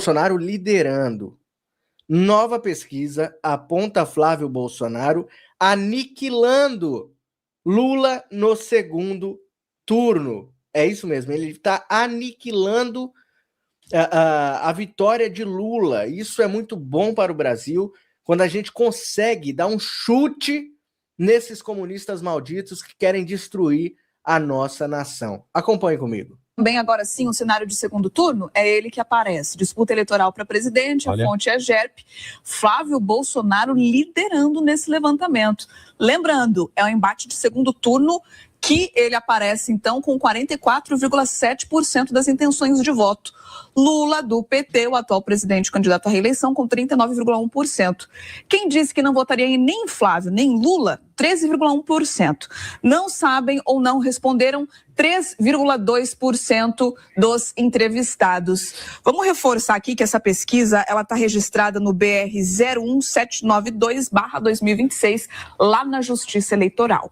Bolsonaro liderando. Nova pesquisa aponta Flávio Bolsonaro aniquilando Lula no segundo turno. É isso mesmo, ele está aniquilando a vitória de Lula. Isso é muito bom para o Brasil, quando a gente consegue dar um chute nesses comunistas malditos que querem destruir a nossa nação. Acompanhe comigo. Também agora sim, o cenário de segundo turno é ele que aparece. Disputa eleitoral para presidente, a fonte é GERP. Flávio Bolsonaro liderando nesse levantamento. Lembrando, é um embate de segundo turno que ele aparece, então, com 44,7% das intenções de voto. Lula, do PT, o atual presidente candidato à reeleição, com 39,1%. Quem disse que não votaria em nem Flávio, nem Lula, 13,1%. Não sabem ou não responderam 3,2% dos entrevistados. Vamos reforçar aqui que essa pesquisa ela está registrada no BR 01792/2026, lá na Justiça Eleitoral.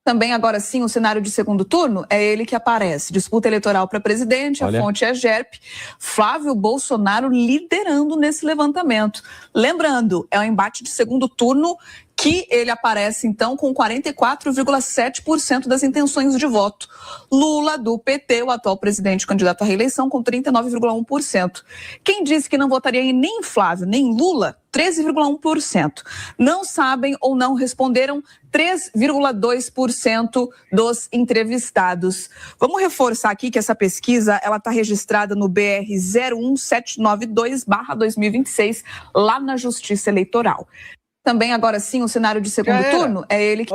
Também agora sim, o cenário de segundo turno é ele que aparece. Disputa eleitoral para presidente, a fonte é GERP. Flávio Bolsonaro liderando nesse levantamento. Lembrando, é um embate de segundo turno que ele aparece, então, com 44,7% das intenções de voto. Lula, do PT, o atual presidente candidato à reeleição, com 39,1%. Quem disse que não votaria em nem Flávio, nem Lula, 13,1%. Não sabem ou não responderam 3,2% dos entrevistados. Vamos reforçar aqui que essa pesquisa ela está registrada no BR 01792/2026, lá na Justiça Eleitoral. Também agora sim, o cenário de segundo turno é ele que...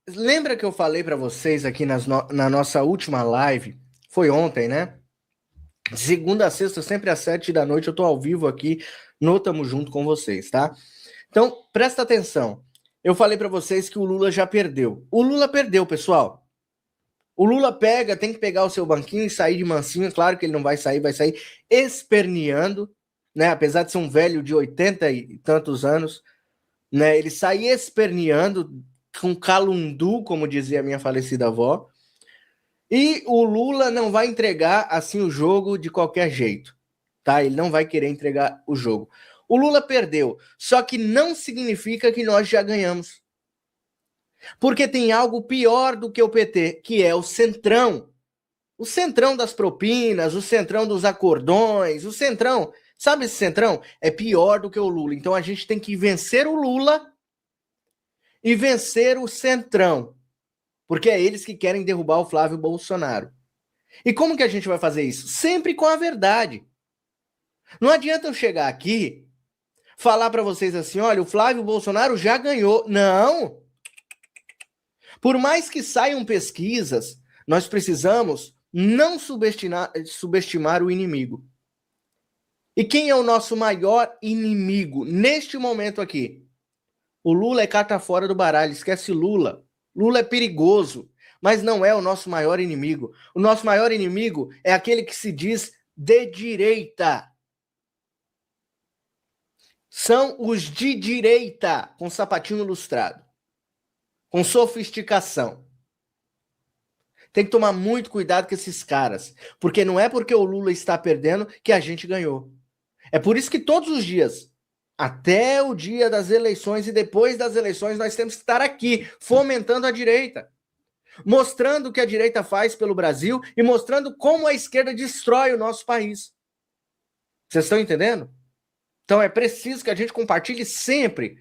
Lembra que eu falei para vocês aqui na nossa última live? Foi ontem, né? De segunda a sexta, sempre às 7 da noite, eu tô ao vivo aqui no Tamo Junto com vocês, tá? Então, presta atenção. Eu falei para vocês que o Lula já perdeu. O Lula perdeu, pessoal. O Lula tem que pegar o seu banquinho e sair de mansinho. Claro que ele não vai sair esperneando, né? Apesar de ser um velho de 80 e tantos anos, né? Ele sai esperneando com calundu, como dizia a minha falecida avó. E o Lula não vai entregar assim o jogo de qualquer jeito, tá? Ele não vai querer entregar o jogo. O Lula perdeu, só que não significa que nós já ganhamos. Porque tem algo pior do que o PT, que é o Centrão. O Centrão das propinas, o Centrão dos acordões, o Centrão... Sabe esse Centrão? É pior do que o Lula. Então a gente tem que vencer o Lula e vencer o Centrão. Porque é eles que querem derrubar o Flávio Bolsonaro. E como que a gente vai fazer isso? Sempre com a verdade. Não adianta eu chegar aqui, falar para vocês assim, olha, o Flávio Bolsonaro já ganhou. Não! Por mais que saiam pesquisas, nós precisamos não subestimar o inimigo. E quem é o nosso maior inimigo neste momento aqui? O Lula é carta fora do baralho, esquece Lula. Lula é perigoso, mas não é o nosso maior inimigo. O nosso maior inimigo é aquele que se diz de direita. São os de direita, com sapatinho lustrado, com sofisticação. Tem que tomar muito cuidado com esses caras, porque não é porque o Lula está perdendo que a gente ganhou. É por isso que todos os dias, até o dia das eleições e depois das eleições, nós temos que estar aqui, fomentando a direita, mostrando o que a direita faz pelo Brasil e mostrando como a esquerda destrói o nosso país. Vocês estão entendendo? Então é preciso que a gente compartilhe sempre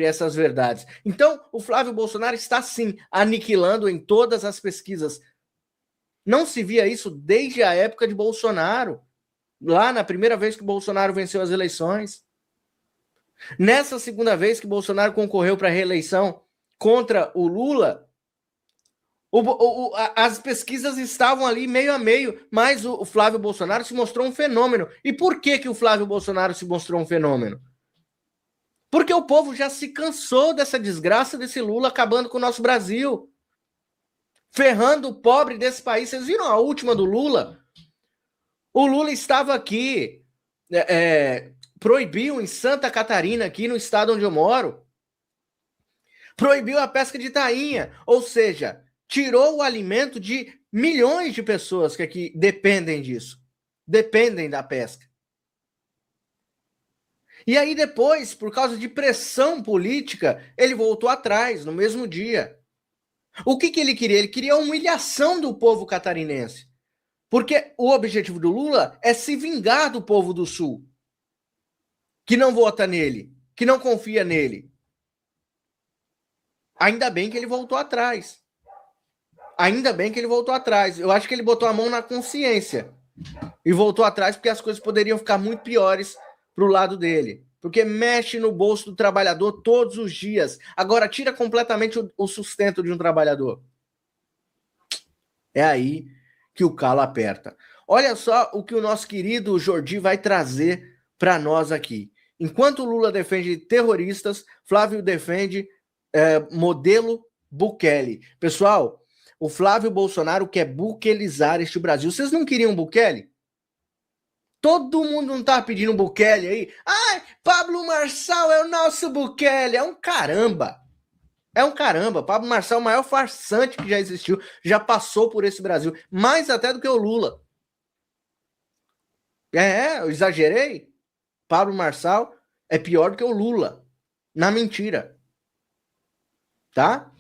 essas verdades. Então o Flávio Bolsonaro está sim aniquilando em todas as pesquisas. Não se via isso desde a época de Bolsonaro, lá na primeira vez que Bolsonaro venceu as eleições. Nessa segunda vez que Bolsonaro concorreu para a reeleição contra o Lula, as pesquisas estavam ali meio a meio, mas o Flávio Bolsonaro se mostrou um fenômeno. E por que o Flávio Bolsonaro se mostrou um fenômeno? Porque o povo já se cansou dessa desgraça desse Lula acabando com o nosso Brasil, ferrando o pobre desse país. Vocês viram a última do Lula? O Lula estava aqui, proibiu em Santa Catarina, aqui no estado onde eu moro, proibiu a pesca de tainha, ou seja, tirou o alimento de milhões de pessoas que aqui dependem disso, dependem da pesca. E aí depois, por causa de pressão política, ele voltou atrás no mesmo dia. O que ele queria? Ele queria a humilhação do povo catarinense. Porque o objetivo do Lula é se vingar do povo do Sul, que não vota nele, que não confia nele. Ainda bem que ele voltou atrás. Ainda bem que ele voltou atrás. Eu acho que ele botou a mão na consciência e voltou atrás porque as coisas poderiam ficar muito piores pro lado dele. Porque mexe no bolso do trabalhador todos os dias. Agora tira completamente o sustento de um trabalhador. É aí que o calo aperta. Olha só o que o nosso querido Jordi vai trazer para nós aqui. Enquanto o Lula defende terroristas, Flávio defende modelo Bukele. Pessoal, o Flávio Bolsonaro quer buquelizar este Brasil. Vocês não queriam Bukele? Todo mundo não tá pedindo Bukele aí? Ai, Pablo Marçal é o nosso Bukele. É um caramba. É um caramba. Pablo Marçal é o maior farsante que já existiu. Já passou por esse Brasil. Mais até do que o Lula. Eu exagerei? Pablo Marçal é pior do que o Lula. Na mentira. Tá?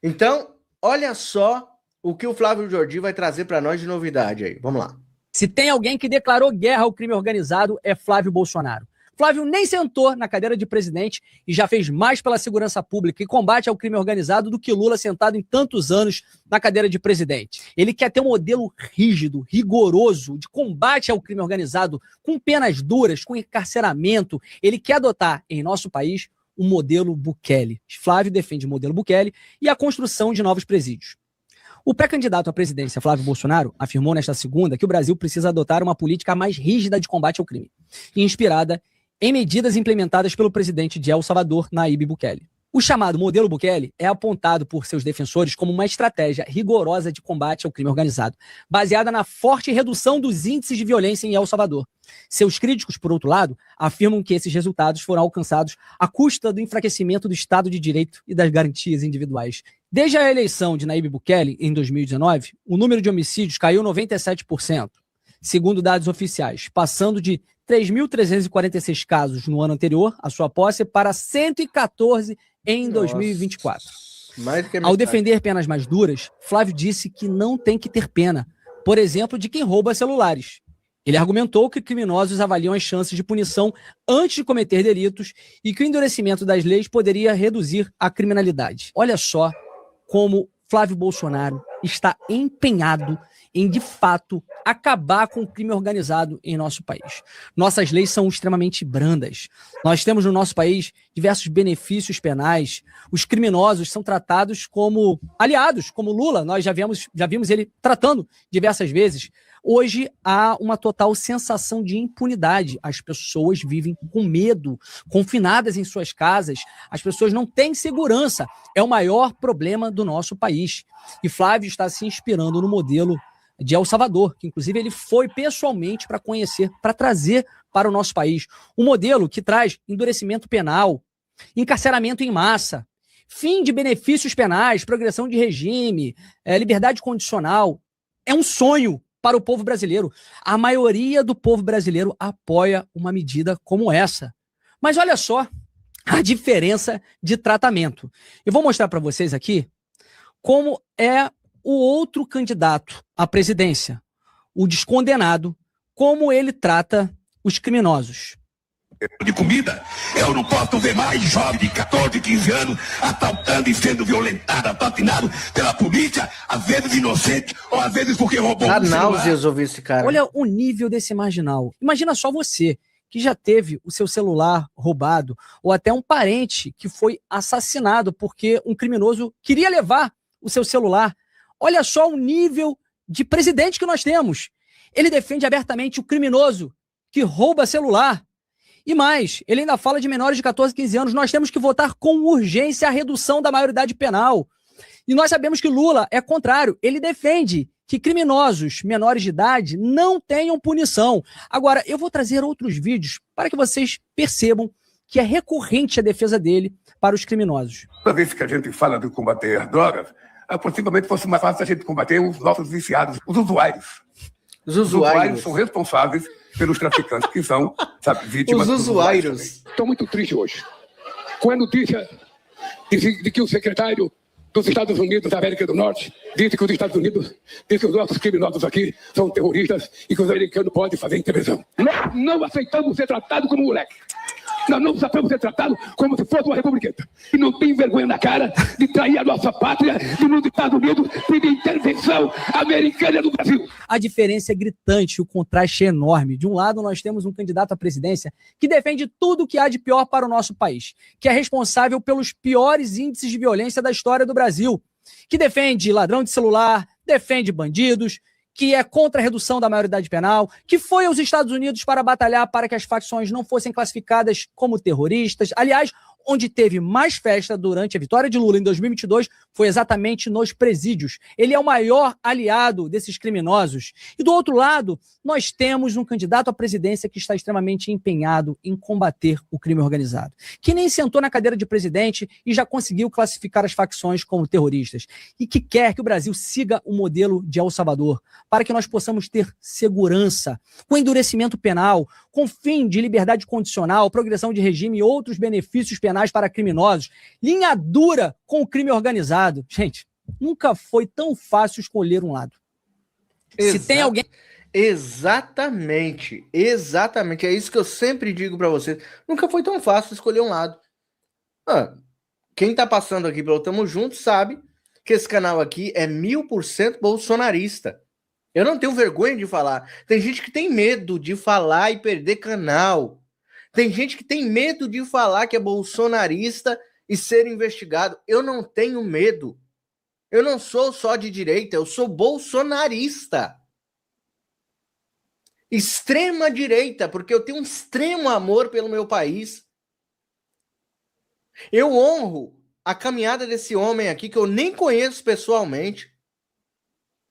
Então, olha só o que o Flávio Jordi vai trazer para nós de novidade aí. Vamos lá. Se tem alguém que declarou guerra ao crime organizado, é Flávio Bolsonaro. Flávio nem sentou na cadeira de presidente e já fez mais pela segurança pública e combate ao crime organizado do que Lula sentado em tantos anos na cadeira de presidente. Ele quer ter um modelo rígido, rigoroso, de combate ao crime organizado, com penas duras, com encarceramento. Ele quer adotar em nosso país o modelo Bukele. Flávio defende o modelo Bukele e a construção de novos presídios. O pré-candidato à presidência, Flávio Bolsonaro, afirmou nesta segunda que o Brasil precisa adotar uma política mais rígida de combate ao crime, inspirada em medidas implementadas pelo presidente de El Salvador, Nayib Bukele. O chamado modelo Bukele é apontado por seus defensores como uma estratégia rigorosa de combate ao crime organizado, baseada na forte redução dos índices de violência em El Salvador. Seus críticos, por outro lado, afirmam que esses resultados foram alcançados à custa do enfraquecimento do Estado de Direito e das garantias individuais. Desde a eleição de Nayib Bukele, em 2019, o número de homicídios caiu 97%, segundo dados oficiais, passando de 3.346 casos no ano anterior, à sua posse, para 114 em 2024. Ao defender penas mais duras, Flávio disse que não tem que ter pena, por exemplo, de quem rouba celulares. Ele argumentou que criminosos avaliam as chances de punição antes de cometer delitos e que o endurecimento das leis poderia reduzir a criminalidade. Olha só como Flávio Bolsonaro está empenhado em, de fato, acabar com o crime organizado em nosso país. Nossas leis são extremamente brandas. Nós temos no nosso país diversos benefícios penais. Os criminosos são tratados como aliados, como Lula. Nós já vimos ele tratando diversas vezes. Hoje há uma total sensação de impunidade. As pessoas vivem com medo, confinadas em suas casas. As pessoas não têm segurança. É o maior problema do nosso país. E Flávio está se inspirando no modelo de El Salvador, que inclusive ele foi pessoalmente para conhecer, para trazer para o nosso país. Um modelo que traz endurecimento penal, encarceramento em massa, fim de benefícios penais, progressão de regime, liberdade condicional. É um sonho para o povo brasileiro. A maioria do povo brasileiro apoia uma medida como essa. Mas olha só a diferença de tratamento. Eu vou mostrar para vocês aqui como é o outro candidato à presidência, o descondenado, como ele trata os criminosos. De comida, eu não posso ver mais jovem de 14, 15 anos assaltando e sendo violentado, assassinado pela polícia, às vezes inocente, ou às vezes porque roubou Dá náuseas ouvir esse cara. Olha o nível desse marginal. Imagina só você, que já teve o seu celular roubado, ou até um parente que foi assassinado porque um criminoso queria levar o seu celular. Olha só o nível de presidente que nós temos. Ele defende abertamente o criminoso que rouba celular. E mais, ele ainda fala de menores de 14, 15 anos. Nós temos que votar com urgência a redução da maioridade penal. E nós sabemos que Lula é contrário. Ele defende que criminosos menores de idade não tenham punição. Agora, eu vou trazer outros vídeos para que vocês percebam que é recorrente a defesa dele para os criminosos. Toda vez que a gente fala de combater drogas, possivelmente fosse mais fácil a gente combater os nossos viciados, os usuários. Os usuários são responsáveis pelos traficantes que são, sabe, vítimas. Os usuários. estou muito triste hoje com a notícia de que o secretário dos Estados Unidos da América do Norte disse que os Estados Unidos, disse que os nossos criminosos aqui são terroristas e que os americanos podem fazer intervenção. Nós não aceitamos ser tratados como moleque. Nós não aceitamos ser tratados como se fosse uma republicana. E não tem vergonha na cara de trair a nossa pátria e nos Estados Unidos pedir intervenção americana no Brasil. A diferença é gritante, o contraste é enorme. De um lado, nós temos um candidato à presidência que defende tudo o que há de pior para o nosso país, que é responsável pelos piores índices de violência da história do Brasil, que defende ladrão de celular, defende bandidos, que é contra a redução da maioridade penal, que foi aos Estados Unidos para batalhar para que as facções não fossem classificadas como terroristas. Aliás, onde teve mais festa durante a vitória de Lula em 2022 foi exatamente nos presídios. Ele é o maior aliado desses criminosos. E do outro lado, nós temos um candidato à presidência que está extremamente empenhado em combater o crime organizado, que nem sentou na cadeira de presidente e já conseguiu classificar as facções como terroristas, e que quer que o Brasil siga o modelo de El Salvador, para que nós possamos ter segurança, com endurecimento penal, com fim de liberdade condicional, progressão de regime e outros benefícios penais para criminosos, linha dura com o crime organizado. Gente, nunca foi tão fácil escolher um lado. Se tem alguém... Exatamente. É isso que eu sempre digo para vocês. Nunca foi tão fácil escolher um lado. Quem tá passando aqui pelo Tamo Junto sabe que esse canal aqui é 1000% bolsonarista. Eu não tenho vergonha de falar. Tem gente que tem medo de falar e perder canal. Tem gente que tem medo de falar que é bolsonarista e ser investigado. Eu não tenho medo. Eu não sou só de direita, eu sou bolsonarista. Extrema direita, porque eu tenho um extremo amor pelo meu país. Eu honro a caminhada desse homem aqui, que eu nem conheço pessoalmente,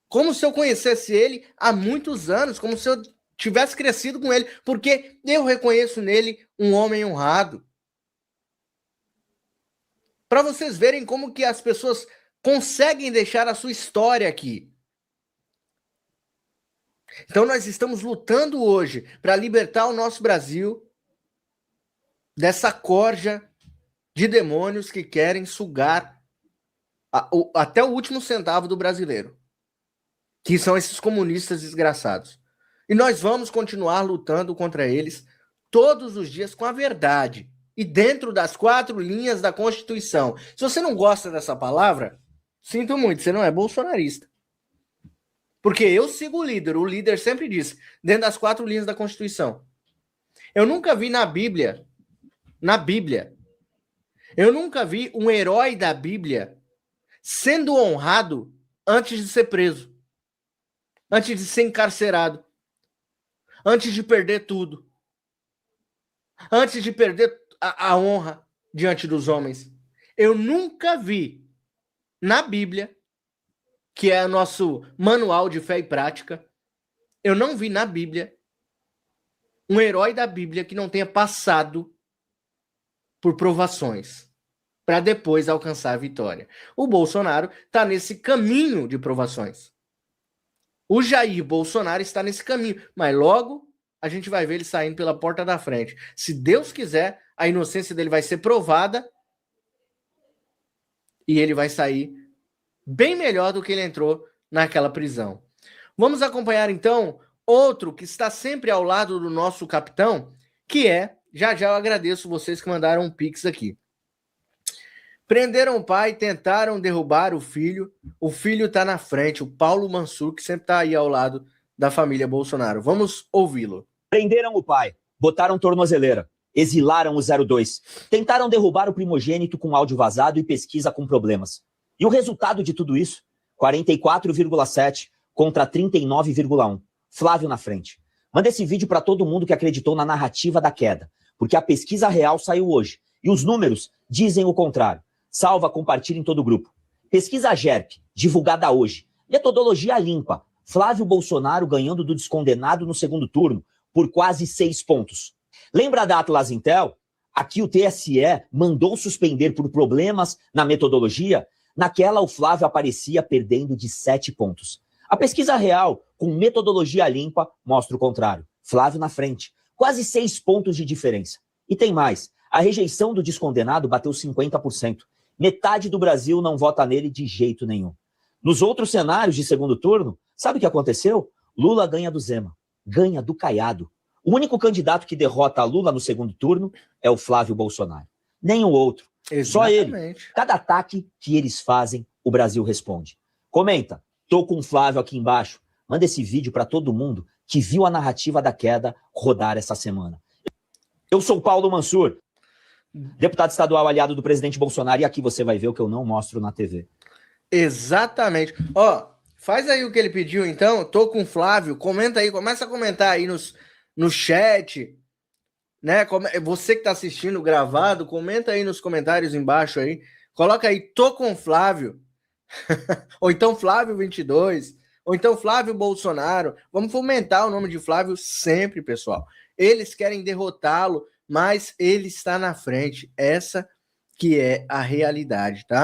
como se eu conhecesse ele há muitos anos, como se eu tivesse crescido com ele, porque eu reconheço nele um homem honrado. Para vocês verem como que as pessoas conseguem deixar a sua história aqui. Então nós estamos lutando hoje para libertar o nosso Brasil dessa corja de demônios que querem sugar até o último centavo do brasileiro, que são esses comunistas desgraçados. E nós vamos continuar lutando contra eles todos os dias com a verdade e dentro das 4 linhas da Constituição. Se você não gosta dessa palavra, sinto muito, você não é bolsonarista. Porque eu sigo o líder sempre diz, dentro das 4 linhas da Constituição. Eu nunca vi na Bíblia, eu nunca vi um herói da Bíblia sendo honrado antes de ser preso, antes de ser encarcerado, antes de perder tudo, antes de perder a honra diante dos homens. Eu nunca vi na Bíblia, que é o nosso manual de fé e prática, eu não vi na Bíblia um herói da Bíblia que não tenha passado por provações para depois alcançar a vitória. O Bolsonaro está nesse caminho de provações. O Jair Bolsonaro está nesse caminho, mas logo a gente vai ver ele saindo pela porta da frente. Se Deus quiser, a inocência dele vai ser provada e ele vai sair bem melhor do que ele entrou naquela prisão. Vamos acompanhar então outro que está sempre ao lado do nosso capitão, que é, já eu agradeço vocês que mandaram um pix aqui. Prenderam o pai, tentaram derrubar o filho está na frente, o Paulo Mansur, que sempre está aí ao lado da família Bolsonaro. Vamos ouvi-lo. Prenderam o pai, botaram tornozeleira, exilaram o 02, tentaram derrubar o primogênito com áudio vazado e pesquisa com problemas. E o resultado de tudo isso? 44,7 contra 39,1. Flávio na frente. Manda esse vídeo para todo mundo que acreditou na narrativa da queda, porque a pesquisa real saiu hoje e os números dizem o contrário. Salva, compartilha em todo o grupo. Pesquisa GERP, divulgada hoje. Metodologia limpa. Flávio Bolsonaro ganhando do descondenado no segundo turno por quase 6 pontos. Lembra da Atlas Intel? Aqui o TSE mandou suspender por problemas na metodologia. Naquela, o Flávio aparecia perdendo de 7 pontos. A pesquisa real, com metodologia limpa, mostra o contrário. Flávio na frente. Quase 6 pontos de diferença. E tem mais. A rejeição do descondenado bateu 50%. Metade do Brasil não vota nele de jeito nenhum. Nos outros cenários de segundo turno, sabe o que aconteceu? Lula ganha do Zema, ganha do Caiado. O único candidato que derrota Lula no segundo turno é o Flávio Bolsonaro. Nem o outro. Exatamente. Só ele. Cada ataque que eles fazem, o Brasil responde. Comenta. Tô com o Flávio aqui embaixo. Manda esse vídeo para todo mundo que viu a narrativa da queda rodar essa semana. Eu sou Paulo Mansur, deputado estadual aliado do presidente Bolsonaro, e aqui você vai ver o que eu não mostro na TV. Exatamente. Ó, faz aí o que ele pediu, então. Tô com o Flávio. Comenta aí, começa a comentar aí no chat, né? Você que tá assistindo gravado, comenta aí nos comentários embaixo aí. Coloca aí, tô com o Flávio. Ou então Flávio 22. Ou então Flávio Bolsonaro. Vamos fomentar o nome de Flávio sempre, pessoal. Eles querem derrotá-lo, mas ele está na frente. Essa que é a realidade, tá?